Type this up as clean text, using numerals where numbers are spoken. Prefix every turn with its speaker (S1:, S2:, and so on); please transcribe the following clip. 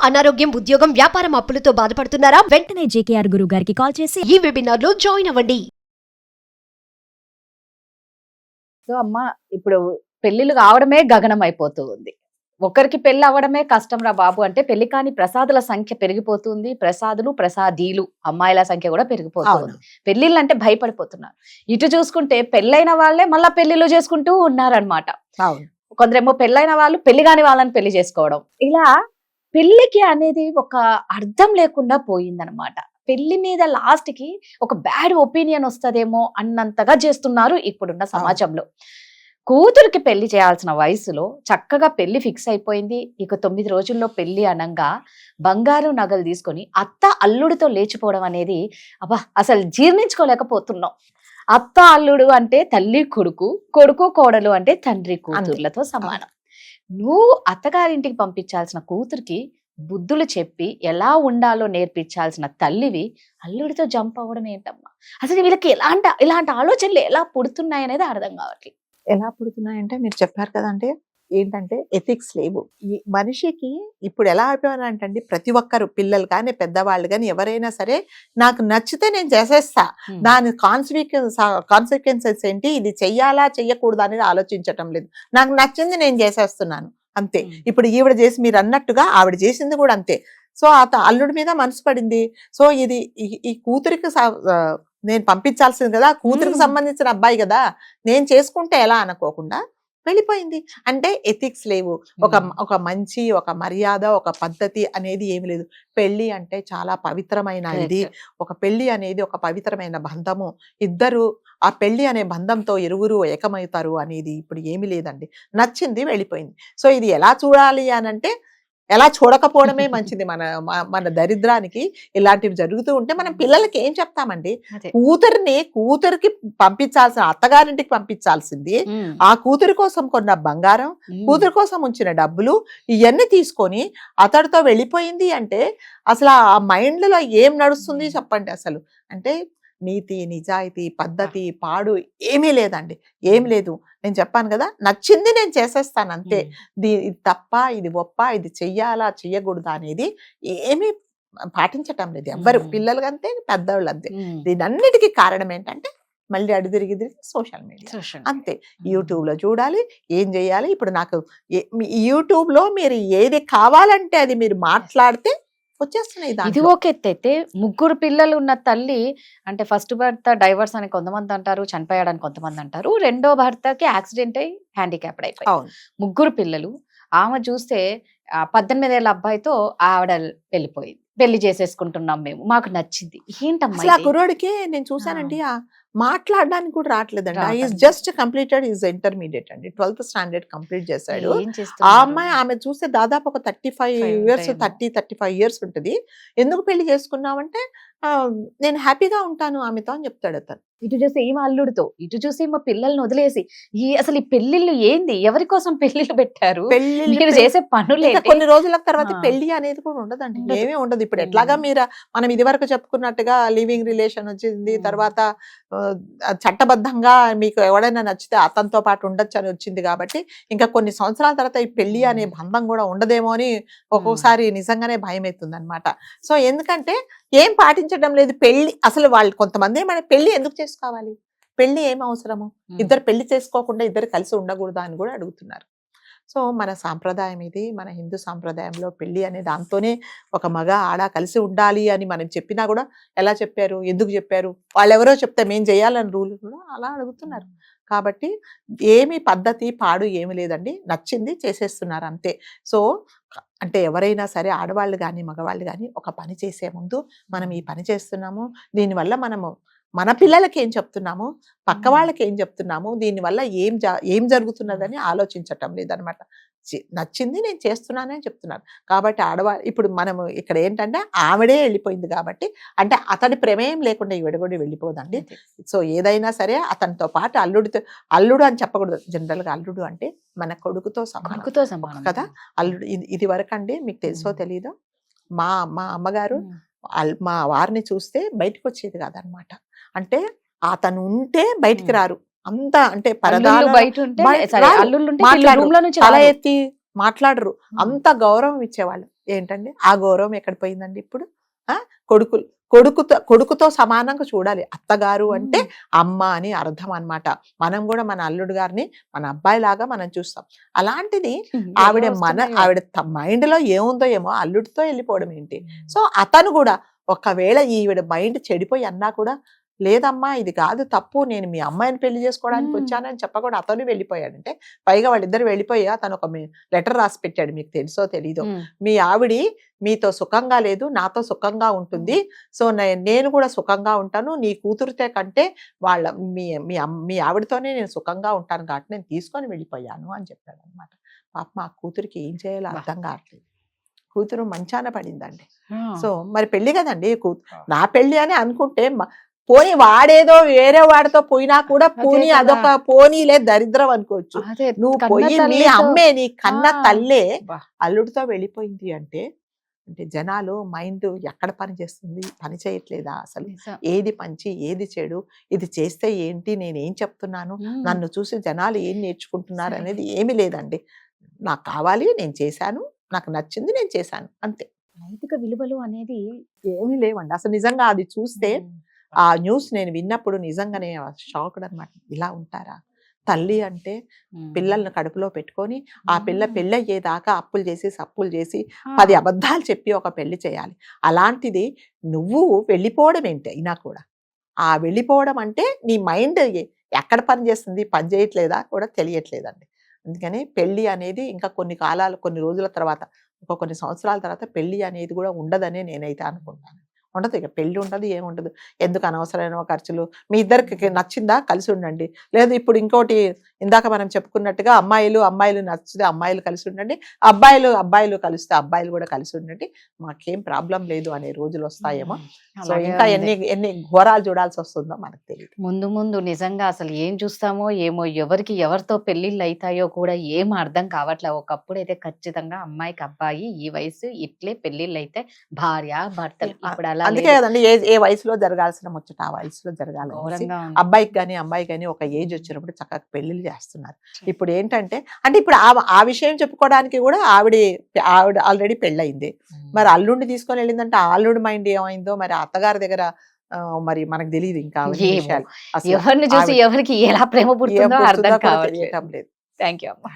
S1: అనారోగ్యం, ఉద్యోగం, వ్యాపారం అప్పులతో బాధపడుతున్నారా?
S2: వెంటనే జేకేఆర్ గురువు గారికి కాల్ చేసి
S1: ఈ వెబినార్ లో జాయిన్ అవ్వండి.
S3: సో అమ్మ, ఇప్పుడు పెళ్లిళ్ళు కావడమే గగనం అయిపోతూ ఉంది. ఒకరికి పెళ్లి అవ్వడమే కష్టం రా బాబు అంటే పెళ్లి కాని ప్రసాదుల సంఖ్య పెరిగిపోతుంది. ప్రసాదులు, ప్రసాదీలు, అమ్మాయిల సంఖ్య కూడా పెరిగిపోతుంది. పెళ్లిళ్ళు అంటే భయపడిపోతున్నారు. ఇటు చూసుకుంటే పెళ్ళైన వాళ్ళే మళ్ళా పెళ్లిళ్ళు చేసుకుంటూ ఉన్నారనమాట. కొందరేమో పెళ్ళైన వాళ్ళు పెళ్లి కాని వాళ్ళని పెళ్లి చేసుకోవడం, ఇలా పెళ్లికి అనేది ఒక అర్థం లేకుండా పోయిందనమాట. పెళ్లి మీద లాస్ట్ కి ఒక బ్యాడ్ ఒపీనియన్ వస్తుందేమో అన్నంతగా చేస్తున్నారు ఇప్పుడున్న సమాజంలో. కూతురికి పెళ్లి చేయాల్సిన వయసులో చక్కగా పెళ్లి ఫిక్స్ అయిపోయింది. ఇక 9 రోజుల్లో పెళ్లి అనంగా బంగారు నగలు తీసుకొని అత్త అల్లుడితో లేచిపోవడం అనేది అసలు జీర్ణించుకోలేకపోతున్నాం. అత్త అల్లుడు అంటే తల్లి కొడుకు, కొడుకు కోడలు అంటే తండ్రి కూతుర్లతో సమానం. నువ్వు అత్తగారింటికి పంపించాల్సిన కూతురికి బుద్ధులు చెప్పి ఎలా ఉండాలో నేర్పించాల్సిన తల్లివి అల్లుడితో జంప్ అవ్వడం ఏంటమ్మా? అసలు వీళ్ళకి ఇలాంటి ఆలోచనలు ఎలా పుడుతున్నాయి అనేది అర్థం కావట్లేదు.
S4: ఎలా పుడుతున్నాయంటే మీరు చెప్పారు కదంటే ఏంటంటే ఎథిక్స్ లేవు ఈ మనిషికి. ఇప్పుడు ఎలా అయిపోయానంటండి, ప్రతి ఒక్కరు పిల్లలు కానీ పెద్దవాళ్ళు కానీ ఎవరైనా సరే నాకు నచ్చితే నేను చేసేస్తా, దాని కాన్సిక్వెన్సెస్ ఏంటి, ఇది చెయ్యాలా చెయ్యకూడదు అనేది ఆలోచించటం లేదు. నాకు నచ్చింది నేను చేసేస్తున్నాను అంతే. ఇప్పుడు ఈవిడ చేసి మీరు అన్నట్టుగా ఆవిడ చేసింది కూడా అంతే. సో అల్లుడి మీద మనసు పడింది. సో ఇది ఈ కూతురికి నేను పంపించాల్సింది కదా, కూతురికి సంబంధించిన అబ్బాయి కదా, నేను చేసుకుంటే ఎలా అనుకోకుండా వెళ్ళిపోయింది. అంటే ఎథిక్స్ లేవు, ఒక మంచి ఒక మర్యాద ఒక పద్ధతి అనేది ఏమి లేదు. పెళ్లి అంటే చాలా పవిత్రమైన ఇది. ఒక పెళ్లి అనేది ఒక పవిత్రమైన బంధము. ఇద్దరు ఆ పెళ్లి అనే బంధంతో ఇరువురు ఏకమవుతారు అనేది ఇప్పుడు ఏమి లేదండి. నచ్చింది వెళ్ళిపోయింది. సో ఇది ఎలా చూడాలి అనంటే ఎలా చూడకపోవడమే మంచిది. మన దరిద్రానికి ఇలాంటివి జరుగుతూ ఉంటే మనం పిల్లలకి ఏం చెప్తామండి? కూతురికి పంపించాల్సిన అత్తగారింటికి పంపించాల్సింది ఆ కూతురి కోసం కొన్న బంగారం, కూతురి కోసం ఉంచిన డబ్బులు ఇవన్నీ తీసుకొని అతడితో వెళ్ళిపోయింది అంటే అసలు ఆ మైండ్లో ఏం నడుస్తుంది చెప్పండి? అసలు అంటే నీతి నిజాయితీ పద్ధతి పాడు ఏమీ లేదండి, ఏం లేదు. నేను చెప్పాను కదా, నచ్చింది నేను చేసేస్తాను అంతే. ఇది తప్ప ఇది ఒప్ప ఇది చెయ్యాలా చెయ్యకూడదా అనేది ఏమీ పాటించటం లేదు ఎవ్వరు, పిల్లలు అంతే పెద్దవాళ్ళు అంతే. దీనన్నిటికీ కారణం ఏంటంటే మళ్ళీ అడుగుదిరిగి సోషల్ మీడియా అంతే. యూట్యూబ్ లో చూడాలి, ఏం చేయాలి. ఇప్పుడు నాకు యూట్యూబ్ లో మీరు ఏది కావాలంటే అది మీరు మాట్లాడితే వచ్చేస్తున్నాయి.
S3: ఇది ఒక ఎత్తైతే ముగ్గురు పిల్లలు ఉన్న తల్లి అంటే ఫస్ట్ భర్త డైవర్స్ అని కొంతమంది అంటారు, చనిపోయాడని కొంతమంది అంటారు, రెండో భర్తకి యాక్సిడెంట్ అయ్యి హ్యాండిక్యాప్డ్ అయిపోయి ముగ్గురు పిల్లలు. ఆమె చూస్తే 18 ఏళ్ళ అబ్బాయితో ఆవిడ వెళ్ళిపోయింది. పెళ్లి చేసేసుకుంటున్నాం మేము, మాకు నచ్చింది. ఏంటమ్మా
S4: కుర్రోడికి నేను చూసానండి మాట్లాడడానికి కూడా రావట్లేదండి. Is just completed is intermediate అండి, 12th స్టాండర్డ్ కంప్లీట్ చేశాడు. ఆ అమ్మాయి ఆమె చూస్తే దాదాపు ఒక 35 ఇయర్స్ 35 ఇయర్స్ ఉంటుంది. ఎందుకు పెళ్లి చేసుకున్నామంటే నేను హ్యాపీగా ఉంటాను ఆమెతో అని చెప్తాడు అతను.
S3: ఇటు చూసి ఏమో అల్లుడితో, ఇటు చూసి మా పిల్లల్ని వదిలేసి అసలు ఈ పెళ్లిళ్ళు ఏంది? ఎవరి కోసం పెళ్లిళ్ళు పెట్టారు? మీరు చేసే పనులు
S4: కొన్ని రోజుల తర్వాత పెళ్లి అనేది కూడా ఉండదండి, ఏమీ ఉండదు. ఇప్పుడు ఎట్లాగా మనం ఇది వరకు చెప్పుకున్నట్టుగా లివింగ్ రిలేషన్ వచ్చింది, తర్వాత చట్టబద్ధంగా మీకు ఎవడైనా నచ్చితే అతనితో పాటు ఉండొచ్చు అని వచ్చింది. కాబట్టి ఇంకా కొన్ని సంవత్సరాల తర్వాత ఈ పెళ్లి అనే బంధం కూడా ఉండదేమో అని ఒక్కొక్కసారి నిజంగానే భయం అవుతుంది అనమాట. సో ఎందుకంటే ఏం పాటించడం లేదు. పెళ్లి అసలు వాళ్ళు కొంతమంది ఏమైనా పెళ్లి ఎందుకు చేసుకోవాలి, పెళ్లి ఏం అవసరము, ఇద్దరు పెళ్లి చేసుకోకుండా ఇద్దరు కలిసి ఉండకూడదా అని కూడా అడుగుతున్నారు. సో మన సాంప్రదాయం ఇది, మన హిందూ సాంప్రదాయంలో పెళ్లి అనే దాంతోనే ఒక మగ ఆడ కలిసి ఉండాలి అని మనం చెప్పినా కూడా ఎలా చెప్పారు, ఎందుకు చెప్పారు, వాళ్ళెవరో చెప్తే మేం చేయాలని రూల్ కూడా అలా అడుగుతున్నారు. కాబట్టి ఏమి పద్ధతి పాడు ఏమి లేదండి, నచ్చింది చేసేస్తున్నారు అంతే. సో అంటే ఎవరైనా సరే ఆడవాళ్ళు కానీ మగవాళ్ళు కానీ ఒక పని చేసే ముందు మనం ఈ పని చేస్తున్నాము, దీనివల్ల మనము మన పిల్లలకి ఏం చెప్తున్నాము, పక్క వాళ్ళకి ఏం చెప్తున్నాము, దీనివల్ల ఏం జరుగుతున్నదని ఆలోచించటం లేదనమాట. నచ్చింది నేను చేస్తున్నానని చెప్తున్నాను. కాబట్టి ఆడవాళ్ళు ఇప్పుడు మనము ఇక్కడ ఏంటంటే ఆవిడే వెళ్ళిపోయింది కాబట్టి, అంటే అతడి ప్రమేయం లేకుండా ఈవిడ కూడా వెళ్ళిపోదండి. సో ఏదైనా సరే అతనితో పాటు అల్లుడు అని చెప్పకూడదు. జనరల్గా అల్లుడు అంటే మన కొడుకుతో సమానం కదా అల్లుడు. ఇది వరకు అండి మీకు తెలుసో తెలీదో, మా అమ్మగారు మా వారిని చూస్తే బయటకు వచ్చేది కాదనమాట. అంటే అతను ఉంటే బయటికి రారు, అంతా అంటే తల ఎత్తి మాట్లాడరు, అంత గౌరవం ఇచ్చేవాళ్ళు. ఏంటండి ఆ గౌరవం ఎక్కడ పోయిందండి ఇప్పుడు? కొడుకుతో సమానంగా చూడాలి. అత్తగారు అంటే అమ్మ అని అర్థం అన్నమాట. మనం కూడా మన అల్లుడు గారిని మన అబ్బాయి లాగా మనం చూస్తాం. అలాంటిది ఆవిడ మైండ్ లో ఏముందో ఏమో అల్లుడితో వెళ్ళిపోవడం ఏంటి? సో అతను కూడా ఒకవేళ ఈవిడ మైండ్ చెడిపోయి అన్నా కూడా లేదమ్మా ఇది కాదు తప్పు, నేను మీ అమ్మాయిని పెళ్లి చేసుకోవడానికి వచ్చానని చెప్పకుండా అతను వెళ్ళిపోయాడంటే, పైగా వాళ్ళిద్దరు వెళ్ళిపోయి అతను ఒక లెటర్ రాసి పెట్టాడు, మీకు తెలుసో తెలీదో, మీ ఆవిడి మీతో సుఖంగా లేదు, నాతో సుఖంగా ఉంటుంది, సో నేను కూడా సుఖంగా ఉంటాను, నీ కూతురితే కంటే వాళ్ళ మీ ఆవిడతోనే నేను సుఖంగా ఉంటాను కాబట్టి నేను తీసుకొని వెళ్ళిపోయాను అని చెప్పాడు అనమాట. పాప మా కూతురికి ఏం చేయాలో అర్థం కావట్లేదు. కూతురు మంచాన పడిందండి. సో మరి పెళ్లి కదండి, నా పెళ్లి అని అనుకుంటే పోనీ వాడేదో వేరే వాడితో పోయినా కూడా పోనీ అదొక పోనీలే దరిద్రం అనుకోవచ్చు. నువ్వు పోయి నీ అమ్మే నీ కన్న తల్లే అల్లుడితో వెళ్ళిపోయింది అంటే జనాలు మైండ్ ఎక్కడ పని చేస్తుంది, పని చేయట్లేదా అసలు? ఏది మంచి ఏది చెడు, ఇది చేస్తే ఏంటి, నేనేం చెప్తున్నాను, నన్ను చూసి జనాలు ఏం నేర్చుకుంటున్నారు అనేది ఏమీ లేదండి. నాకు కావాలి, నేను చేశాను, నాకు నచ్చింది, నేను చేశాను, అంతే.
S3: నైతిక విలువలు అనేది
S4: ఏమీ లేవండి అసలు. నిజంగా అది చూస్తే ఆ న్యూస్ నేను విన్నప్పుడు నిజంగానే షాక్డ్ అనమాట. ఇలా ఉంటారా? తల్లి అంటే పిల్లల్ని కడుపులో పెట్టుకొని ఆ పిల్ల పెళ్ళయ్యేదాకా అప్పులు చేసి సప్పులు చేసి 10 అబద్ధాలు చెప్పి ఒక పెళ్లి చేయాలి. అలాంటిది నువ్వు వెళ్ళిపోవడం ఏంటి అయినా కూడా? ఆ వెళ్ళిపోవడం అంటే నీ మైండ్ ఎక్కడ పని చేస్తుంది, పని చేయట్లేదా కూడా తెలియట్లేదండి. అందుకని పెళ్లి అనేది ఇంకా కొన్ని రోజుల తర్వాత, కొన్ని సంవత్సరాల తర్వాత పెళ్లి అనేది కూడా ఉండదని నేనైతే అనుకుంటాను. ఉండదు, ఇక పెళ్లి ఉండదు, ఏముండదు. ఎందుకు అనవసరమైన ఖర్చులు? మీ ఇద్దరికి నచ్చిందా కలిసి ఉండండి, లేదు ఇప్పుడు ఇంకోటి ఇందాక మనం చెప్పుకున్నట్టుగా అమ్మాయిలు నచ్చితే అమ్మాయిలు కలిసి ఉండండి, అబ్బాయిలు కలిస్తే అబ్బాయిలు కూడా కలిసి ఉండండి, మాకేం ప్రాబ్లం లేదు అనే రోజులు వస్తాయేమో. సో ఇంకా ఎన్ని ఘోరాలు చూడాల్సి వస్తుందో మనకు తెలియదు.
S3: ముందు నిజంగా అసలు ఏం చూస్తామో ఏమో, ఎవరితో పెళ్లిళ్ళు అవుతాయో కూడా ఏం అర్థం కావట్లే. ఒకప్పుడు అయితే ఖచ్చితంగా అమ్మాయికి అబ్బాయి ఈ వయసు ఇట్లే పెళ్లిళ్ళు అయితే భార్య భర్తలు, ఇప్పుడు అలా
S4: అందుకే కదండి ఏ వయసులో జరగాల్సిన ముచ్చట ఆ వయసులో జరగాలి. అబ్బాయికి కానీ అమ్మాయి కానీ ఒక ఏజ్ వచ్చినప్పుడు చక్కగా పెళ్లిళ్ళు చేస్తున్నారు. ఇప్పుడు ఏంటంటే ఇప్పుడు ఆ విషయం చెప్పుకోవడానికి కూడా ఆవిడ ఆల్రెడీ పెళ్ళయింది. మరి అల్లుడిని తీసుకొని వెళ్ళిందంటే ఆ అల్లుడి మైండ్ ఏమైందో మరి అత్తగారి దగ్గర మరి మనకు తెలియదు. ఇంకా
S3: ఎవరిని చూసి ఎవరికి ఎలా ప్రేమ పుడుతుందో అర్థం కావట్లేదు.
S4: లేదు.
S3: థ్యాంక్ యూ అమ్మా.